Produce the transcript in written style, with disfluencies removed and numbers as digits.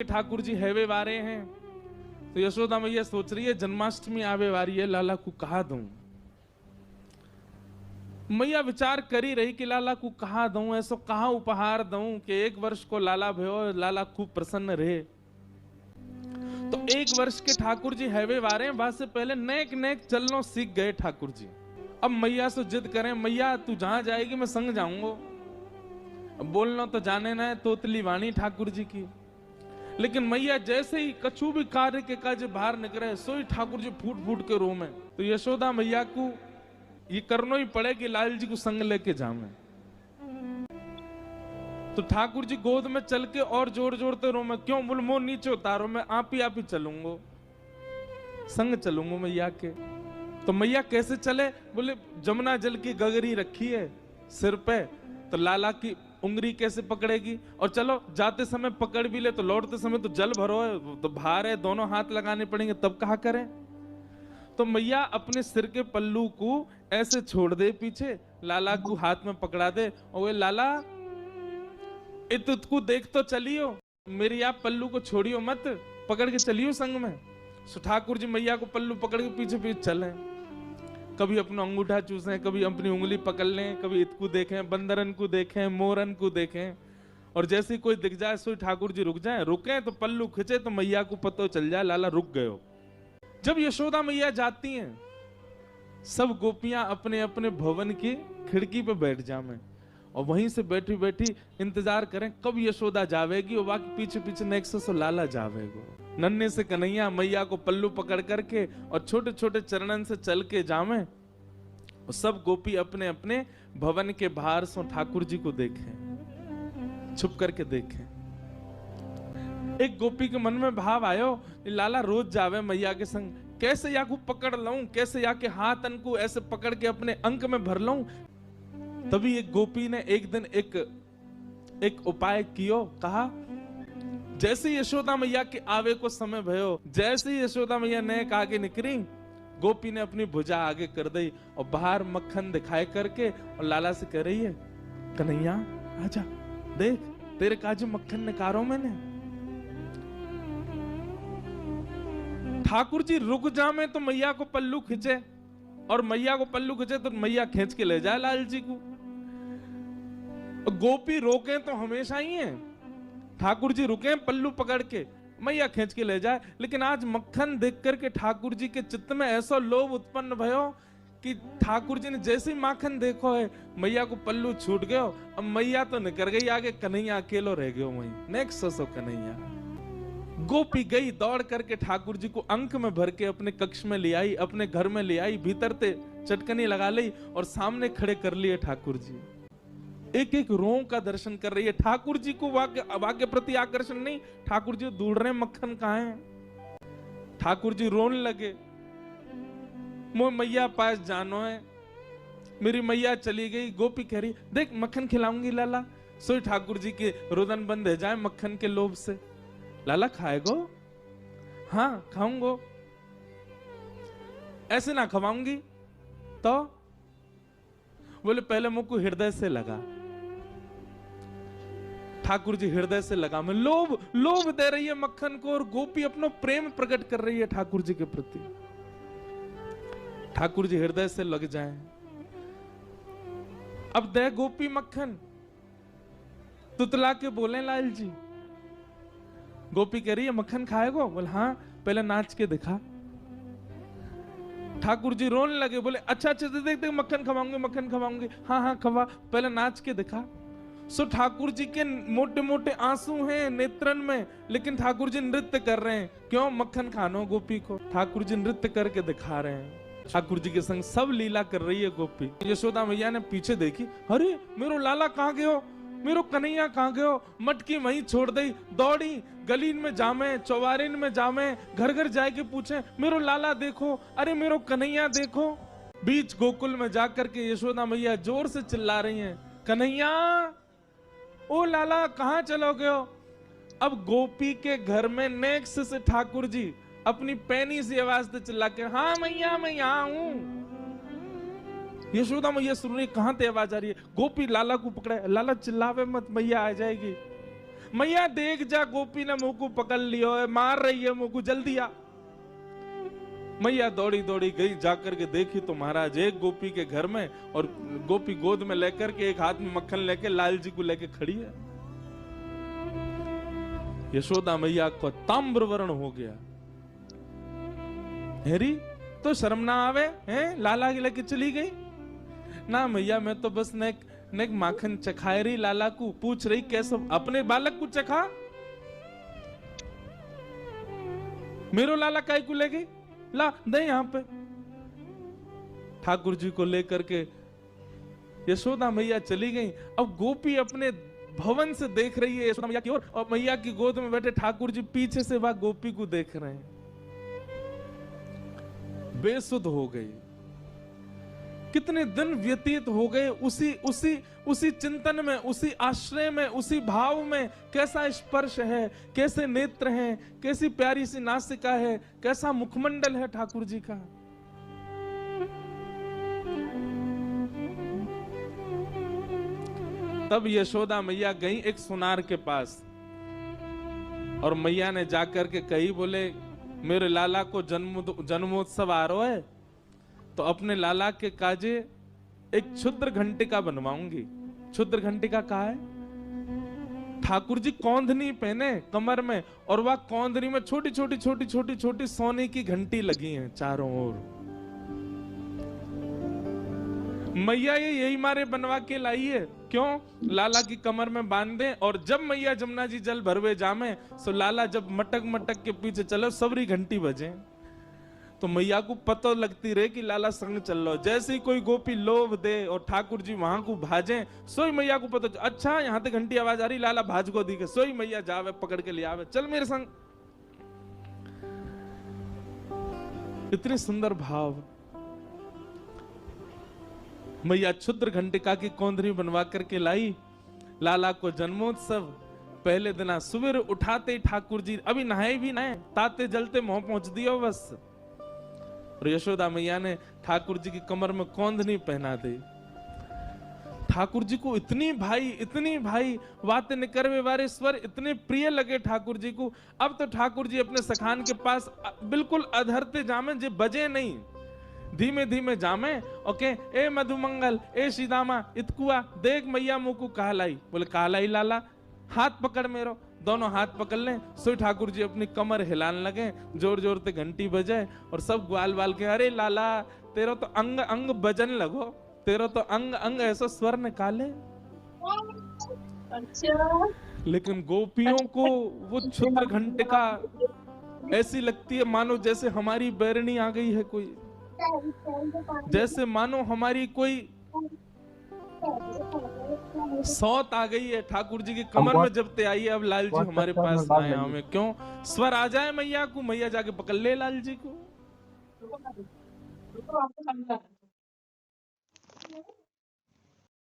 ठाकुर जी हैवे वारे हैं। तो यशोदा मैया सोच रही है जन्माष्टमी आवे वारी है, लाला को कहा दूं। मैया विचार करी रही कि लाला को कहा दूं, ऐसो कहा उपहार दूं कि 1 वर्ष को लाला भयो, लाला खूब प्रसन्न रहे। तो 1 वर्ष के ठाकुर जी हैवे वारे हैं, से पहले नेक नेक चलना सीख गए ठाकुर जी। अब मैया से जिद करें, मैया तू जहां जाएगी मैं संग जाऊंगा। अब बोलना तो जाने ना है तोतली वाणी ठाकुर जी की, लेकिन मैया जैसे ही कछु भी कार्य के काज बाहर निकले सो ही ठाकुर जी फूट फूट के रो में। तो यशोदा मैया को ये करना ही पड़े कि लाल जी को संग लेके जावे। तो ठाकुर जी गोद में चल के और जोर जोरते रो में, क्यों बोल मोह नीचे उतारो, मैं आप ही चलूंगा, संग चलूंगा मैया के। तो मैया कैसे चले, बोले जमुना जल की गगरी रखी है सिर पे, तो लाला की उंगली कैसे पकड़ेगी, और चलो जाते समय पकड़ भी ले तो लौटते समय तो जल भरो है तो भार है, दोनों हाथ लगाने पड़ेंगे, तब कहा करें। तो मैया अपने सिर के पल्लू को ऐसे छोड़ दे पीछे, लाला को हाथ में पकड़ा दे और वे लाला इतको देख तो चलियो, मेरी आप पल्लू को छोड़ियो मत, पकड़ के चलियो संग में। सो ठाकुर जी मैया को पल्लू पकड़ के पीछे पीछे चले, कभी अपना अंगूठा चूसें, कभी अपनी उंगली पकड़ लें, कभी इतको देखें, बंदरन को देखें, मोरन को देखें, और जैसे ही कोई दिख जाए सो ठाकुर जी रुक जाए, रुके तो पल्लू खिंचे तो मैया को पता चल जाए लाला रुक गए। जब यशोदा मैया जाती हैं, सब गोपियां अपने अपने भवन की खिड़की पे बैठ जाएं और वहीं से बैठी बैठी इंतजार करें कब यशोदा जावेगी, और बाकी पीछे पीछे नेक्स्ट से लाला जावेगो। नन्हे से कन्हैया मैया को पल्लू पकड़ करके और छोटे छोटे चरणन से चल के जावे, और सब गोपी अपने अपने भवन के बाहर से ठाकुर जी को देखें, छुप करके देखें। एक गोपी के मन में भाव आयो, लाला रोज जावे मैया के संग, कैसे या को पकड़ लूं, कैसे या के हाथ अनको ऐसे पकड़ के अपने अंक में भर लूं। तभी एक गोपी ने एक दिन एक उपाय कियो, कहा जैसे यशोदा मैया के आवे को समय भयो, जैसे ही यशोदा मैया नेक आगे निकली, गोपी ने अपनी भुजा आगे कर दी और बाहर मक्खन दिखाए करके और लाला से कह रही है, कन्हैया आजा देख तेरे काजू मक्खन निकारो मैंने। ठाकुर जी रुक जामे तो मैया को पल्लू खींचे, और मैया को पल्लू खींचे तो मैया खींच के ले जाए लाल जी को। गोपी रोके तो हमेशा ही है, ठाकुर जी रुके पल्लू पकड़ के मैया खींच के ले जाए। लेकिन आज मक्खन देख करके ठाकुर जी के चित्त में ऐसा लोभ उत्पन्न भयो कि ठाकुर जी ने जैसे ही माखन देखो है मैया को पल्लू छूट गयो, अब मैया तो निकल गई आगे, कन्हैया अकेलो रह गयो वहीं। नेक्स्ट सो कन्हैया गोपी गई दौड़ करके ठाकुर जी को अंक में भर के अपने कक्ष में ले आई, अपने घर में ले आई, भीतर ते चटकनी लगा ली और सामने खड़े कर लिए ठाकुर जी। एक एक रों का दर्शन कर रही है। ठाकुर जी को वाक्य प्रति आकर्षण नहीं, ठाकुर जी ढूंढ रहे मक्खन कहाँ है। ठाकुर जी रोने लगे, मोह मैया पास जानो है, मेरी मैया चली गई। गोपी कह रही देख मक्खन खिलाऊंगी लाला। सोई ठाकुर जी के रुदन बंद है जाए मक्खन के लोभ से। लाला खाएगो? हाँ खाऊंगो। ऐसे ना खवाऊंगी तो? बोले पहले मुंह को हृदय से लगा। ठाकुर जी हृदय से लगा में लोभ दे रही है मक्खन को, और गोपी अपना प्रेम प्रकट कर रही है ठाकुर जी के प्रति। ठाकुर जी हृदय से लग जाए। अब दे गोपी मक्खन, तुतला के बोले लाल जी। गोपी कह रही है मक्खन खाएगो? बोले हाँ, पहले नाच के दिखा। ठाकुर जी रोने लगे, बोले अच्छा देख मक्खन खवाऊंगे, मक्खन खवाऊंगे। हाँ हाँ खवा, पहले नाच के दिखा। सो ठाकुर जी के मोटे मोटे आंसू हैं नेत्रन में, लेकिन ठाकुर जी नृत्य कर रहे हैं। क्यों? मक्खन खानो गोपी को। ठाकुर जी नृत्य करके दिखा रहे हैं। ठाकुर जी के संग सब लीला कर रही है गोपी। यशोदा मैया ने पीछे देखी, अरे मेरो लाला कहाँ गयो, मेरो कन्हैया कहाँ गयो। मटकी वहीं छोड़ दी, दौड़ी गलीन में जामे, चौबारिन में जामे, घर घर जाके पूछे मेरो लाला देखो, अरे मेरो कन्हैया देखो। बीच गोकुल में जाकर के यशोदा मैया जोर से चिल्ला रही हैं, कन्हैया ओ लाला कहाँ चलो गयो। अब गोपी के घर में नेक्स्ट से ठाकुर जी अपनी पैनी सी आवाज से चिल्ला के, हाँ मैया मैं यहाँ हूं। यशोदा मैया सुन रही, कहां से आवाज आ रही है। गोपी लाला को पकड़े, लाला चिल्लावे मत मैया आ जाएगी। मैया देख जा गोपी ने मुंह को पकड़ लियो है, मार रही है मुंह को, जल्दी आ। मैया दौड़ी दौड़ी गई, जाकर के देखी तो महाराज एक गोपी के घर में, और गोपी गोद में लेकर के एक हाथ में मक्खन लेके लाल जी को लेके खड़ी है। यशोदा मैया को ताम्र वर्ण हो गया। हेरी तो शर्म ना आवे हैं, लाला के लेके चली गई ना। मैया मैं तो बस नेक माखन चखाए रही, लाला को पूछ रही कैसे अपने बालक को चखा, मेरो लाला काय को ले गई, ला दे यहां पे। ठाकुर जी को लेकर के यशोदा मैया चली गई। अब गोपी अपने भवन से देख रही है यशोदा मैया की ओर, और मैया की गोद में बैठे ठाकुर जी पीछे से वह गोपी को देख रहे हैं। बेसुध हो गई। कितने दिन व्यतीत हो गए उसी चिंतन में, उसी आश्रय में, उसी भाव में। कैसा स्पर्श है, कैसे नेत्र हैं, कैसी प्यारी सी नासिका है, कैसा मुखमंडल है ठाकुर जी का। तब यशोदा मैया गई एक सुनार के पास, और मैया ने जाकर के कही, बोले मेरे लाला को जन्मोत्सव आ रहा है, तो अपने लाला के काजे एक क्षुद्र घंटिका बनवाऊंगी। क्षुद्र घंटिका कहा है? ठाकुर जी कौंधनी पहने कमर में, और वह कौंधनी में छोटी छोटी सोने की घंटी लगी हैं चारों ओर। मैया ये यही मारे बनवा के लाई है, क्यों? लाला की कमर में बांध दे, और जब मैया जमुना जी जल भरवे जामे, सो लाला जब मटक मटक के पीछे चलो, सबरी घंटी बजे, तो मैया को पता लगती रहे कि लाला संग चल लो। जैसे ही कोई गोपी लोभ दे और ठाकुर जी वहां को भाजे, सोई मैया को पता, अच्छा यहाँ ते घंटी आवाज आ रही, लाला भाज को दी के, सोई मैया जावे पकड़ के ले आवे, चल मेरे संग। इतनी सुंदर भाव। मैया क्षुद्र घंटिका की कौंधरी बनवा करके लाई। लाला को जन्मोत्सव पहले दिन सुबह उठाते ही ठाकुर जी अभी नहाए भी नहाए, ताते जलते मुंह पहुंच दियो बस। और यशोदा मैया ने ठाकुर जी की कमर में कौंधनी पहना दी। ठाकुर जी को इतनी भाई बातें निकरवे वारे स्वर इतने प्रिय लगे ठाकुर जी को। अब तो ठाकुर जी अपने सखान के पास बिल्कुल अधरते जामे, जे बजे नहीं, धीमे धीमे जामे। ओके, ए मधुमंगल, ए सीदामा, इतकुआ देख मैया मुंह को कहलाई। बोले कहलाई लाला, हाथ पकड़ मेरो। दोनों हाथ पकड़ लें, सो ठाकुर जी अपनी कमर हिलान लगे, जोर जोर से घंटी बजे, और सब ग्वाल बाल के, अरे लाला तेरा तो अंग अंग बजन लगो, तेरा तो अंग अंग ऐसा स्वर निकाले। लेकिन गोपियों को वो क्षुद्र घंटिका ऐसी लगती है मानो जैसे हमारी बैरनी आ गई है कोई, जैसे मानो हमारी कोई सौत आ गई है। ठाकुर जी की कमर में जब ते आई है, अब लाल जी हमारे पास आए हमें, क्यों? स्वर आ जाए मैया को, मैया जाके पकड़ ले लाल जी को।